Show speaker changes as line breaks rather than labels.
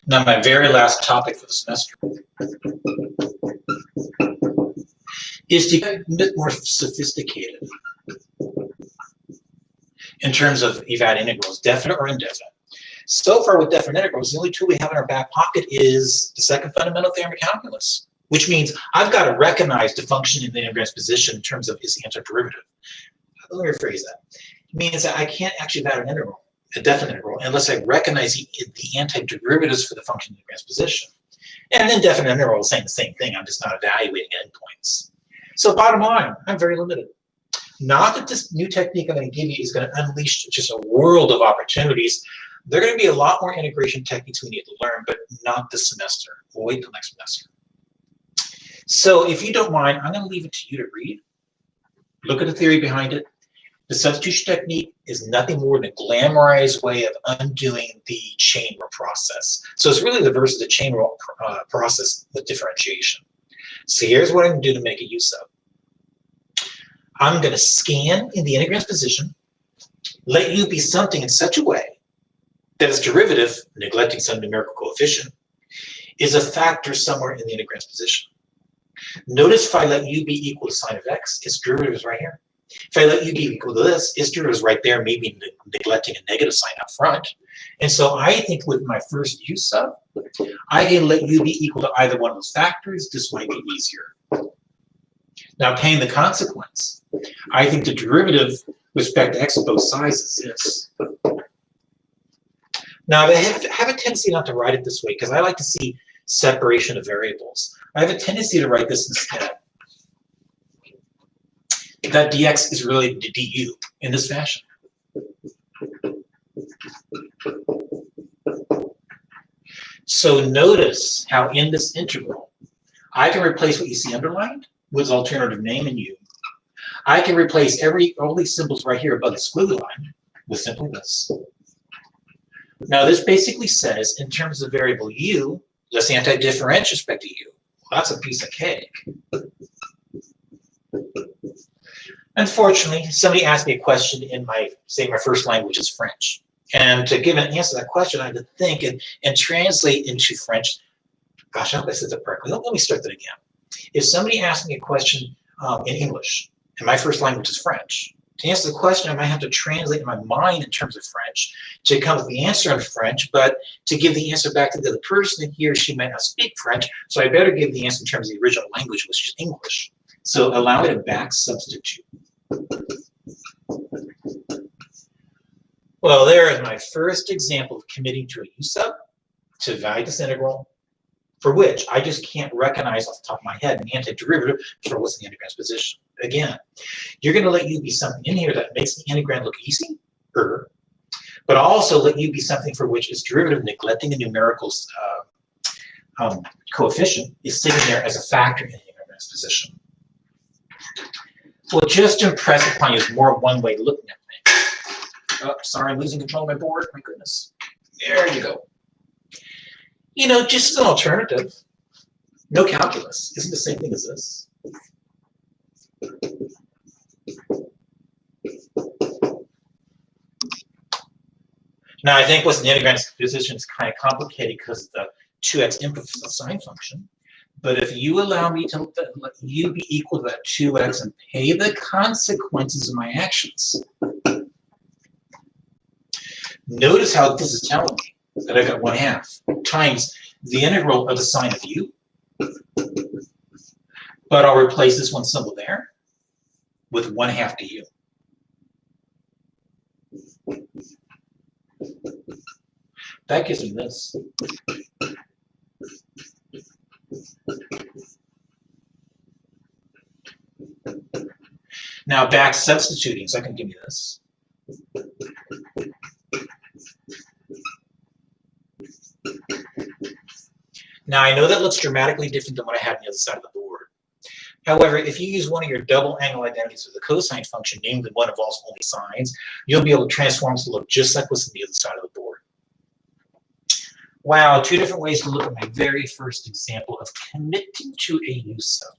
Now, my very last topic for the semester is to get a bit more sophisticated in terms of eval integrals, definite or indefinite. So far with definite integrals, the only tool we have in our back pocket is the second fundamental theorem of calculus, which means I've got to recognize the function in the integrand's position in terms of its antiderivative. Let me rephrase that. It means that I can't actually evaluate an integral, a definite integral, unless I recognize the antiderivatives for the function in the integrand's position. And then definite integral is saying the same thing. I'm just not evaluating endpoints. So bottom line, I'm very limited. Not that this new technique I'm going to give you is going to unleash just a world of opportunities. There are going to be a lot more integration techniques we need to learn, but not this semester. We'll wait till next semester. So if you don't mind, I'm going to leave it to you to read. Look at the theory behind it. The substitution technique is nothing more than a glamorized way of undoing the chain rule process. So it's really the versus the chain rule process with differentiation. So here's what I'm going to do to make a use of. I'm going to scan in the integrand's position, let u be something in such a way that its derivative, neglecting some numerical coefficient, is a factor somewhere in the integrand's position. Notice if I let u be equal to sine of x, its derivative is right here. If I let u be equal to this, its derivative is right there, maybe neglecting a negative sign up front. And so I think with my first u sub, I can let u be equal to either one of those factors. This might be easier. Now, paying the consequence, I think the derivative with respect to x on both sides is this. Now, I have a tendency not to write it this way because I like to see separation of variables. I have a tendency to write this instead. That dx is related to du in this fashion. So notice how in this integral, I can replace what you see underlined with alternative name in u. I can replace all these symbols right here above the squiggly line with simply this. Now this basically says, in terms of variable u, let's anti-differentiate respect to u. Well, that's a piece of cake. Unfortunately, somebody asked me a question in my first language is French. And to give an answer to that question, I had to think and translate into French. Gosh, I hope I said that correctly. Let me start that again. If somebody asked me a question in English, and my first language is French, to answer the question, I might have to translate in my mind in terms of French to come with the answer in French, but to give the answer back to the other person, he or she might not speak French, so I better give the answer in terms of the original language, which is English. So allow me to back substitute. Well, there is my first example of committing to a u sub to evaluate this integral, for which I just can't recognize off the top of my head an antiderivative for what's in the integrand's position. Again, you're going to let u be something in here that makes the integrand look easy, but also let u be something for which its derivative, neglecting a numerical coefficient, is sitting there as a factor in the integrand's position. Well, just to impress upon you is more one way of looking at things. Oh, sorry, I'm losing control of my board. My goodness. There you go. You know, just as an alternative, no calculus isn't the same thing as this. Now, I think what's in the integrand's position is kind of complicated because of the 2x input for the sine function. But if you allow me to let u be equal to that 2x and pay the consequences of my actions, notice how this is telling me that I got 1/2 times the integral of the sine of u. But I'll replace this one symbol there with 1/2 to u. That gives me this. Now back substituting, so I can give you this. Now I know that looks dramatically different than what I had on the other side of the board. However, if you use one of your double angle identities with the cosine function, namely one involves only sines, you'll be able to transform this to look just like what's on the other side of the board. Wow, 2 different ways to look at my very first example of committing to a u sub.